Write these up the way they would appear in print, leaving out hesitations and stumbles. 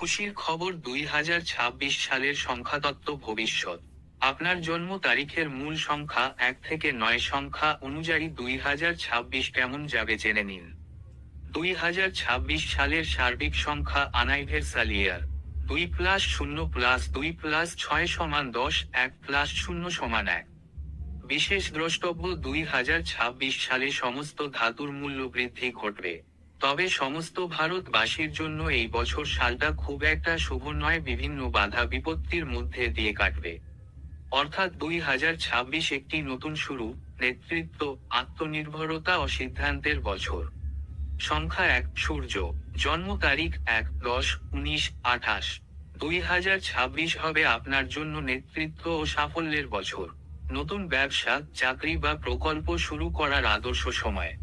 খুশির খবর 2026 সালের সংখ্যাতত্ত্ব ভবিষ্যৎ। আপনার জন্ম তারিখের মূল সংখ্যা 1 থেকে 9 সংখ্যা অনুযায়ী 2026 কেমন যাবে জেনে নিন। 2026 সালের সার্বিক সংখ্যা অ্যানিভার্সারিয়ার 2+0+2+6=10, 1+0=1। বিশেষ দ্রষ্টব্য 2026 সালে সমস্ত ধাতুর মূল্য বৃদ্ধি ঘটবে। তবে সমস্ত ভারতবাসীর জন্য এই বছর সালটা খুব একটা শুভ নয়, বিভিন্ন বাধা বিপত্তির মধ্যে দিয়ে কাটবে। অর্থাৎ 2026 একটি নতুন শুরু, নেতৃত্ব, আত্মনির্ভরতা ও সিদ্ধান্তের বছর। সংখ্যা 1, সূর্য। জন্ম তারিখ 1-10-19-28। 2026 হবে আপনার জন্য নেতৃত্ব ও সাফল্যের বছর। নতুন ব্যবসা, চাকরি বা প্রকল্প শুরু করার আদর্শ সময়।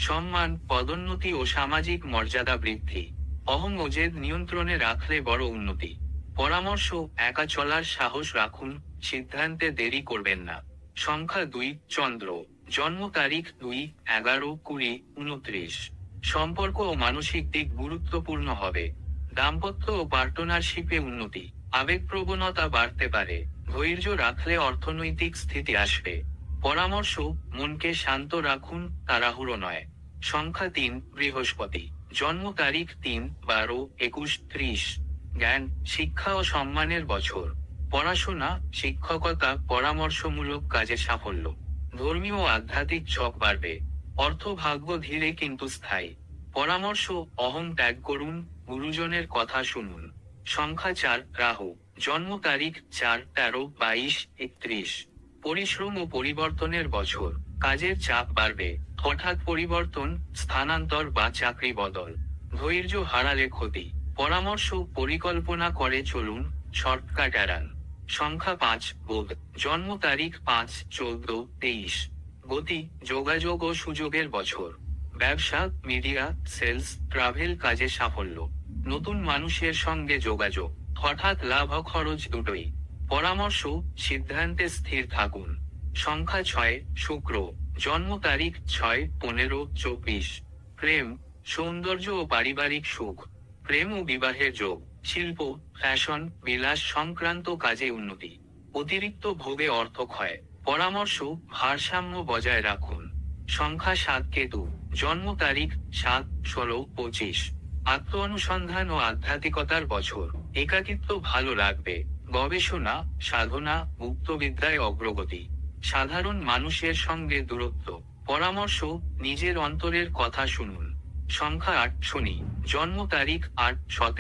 সম্মান, পদোন্নতি ও সামাজিক মর্যাদা বৃদ্ধি। অহং ও জেদ নিয়ন্ত্রণে রাখলে বড় উন্নতি। পরামর্শ: একা চলার সাহস রাখুন, সিদ্ধান্তে দেরি করবেন না। সংখ্যা 2, চন্দ্র। জন্ম তারিখ 2-11-20-29। সম্পর্ক ও মানসিক দিক গুরুত্বপূর্ণ হবে। দাম্পত্য ও পার্টনারশিপে উন্নতি। আবেগপ্রবণতা বাড়তে পারে। ধৈর্য রাখলে অর্থনৈতিক স্থিতি আসবে। পরামর্শ: মনকে শান্ত রাখুন, তাড়াহুড়ো নয়। সংখ্যা 3, বৃহস্পতি। জন্ম তারিখ 3-12-21-30। জ্ঞান, শিক্ষা ও সম্মানের বছর। পড়াশোনা, শিক্ষকতা, পরামর্শমূলক কাজে সাফল্য। ধর্মীয় ও আধ্যাত্মিক ঝোঁক বাড়বে। অর্থ ভাগ্য ধীরে কিন্তু স্থায়ী। পরামর্শ: অহং ত্যাগ করুন, গুরুজনের কথা শুনুন। সংখ্যা 4, রাহু। জন্ম তারিখ 4-13-22-31। পরিশ্রম ও পরিবর্তনের বছর। কাজের চাপ বাড়বে। হঠাৎ পরিবর্তন, স্থানান্তর বা চাকরি বদল। ধৈর্য হারালে ক্ষতি। পরামর্শ: পরিকল্পনা করে চলুন, শর্টকাট এড়ান। সংখ্যা 5, বুধ। জন্ম তারিখ 5-14-23। গতি, যোগাযোগ ও সুযোগের বছর। ব্যবসা, মিডিয়া, সেলস, ট্রাভেল কাজে সাফল্য। নতুন মানুষের সঙ্গে যোগাযোগ। হঠাৎ লাভ ও খরচ দুটোই। পরামর্শ: সিদ্ধান্তে স্থির থাকুন। সংখ্যা 6, শুক্র। জন্ম তারিখ 6-15-24। প্রেম, সৌন্দর্য ও পারিবারিক সুখ। প্রেম ও বিবাহের যোগ। শিল্প, ফ্যাশন, বিলাস সংক্রান্ত কাজে উন্নতি। অতিরিক্ত ভোগে অর্থ ক্ষয়। পরামর্শ: ভারসাম্য বজায় রাখুন। সংখ্যা 7, কেতু। জন্ম তারিখ 7-16-25। আত্ম অনুসন্ধান ও আধ্যাত্মিকতার বছর। একাকিত্ব ভালো লাগবে। গবেষণা, সাধনা, মুক্তবিদ্যায় অগ্রগতি। সাধারণ মানুষের সঙ্গে দূরত্ব। পরামর্শ: নিজের অন্তরের কথা শুনুন। সংখ্যা 8, শনি। জন্ম তারিখ 8-17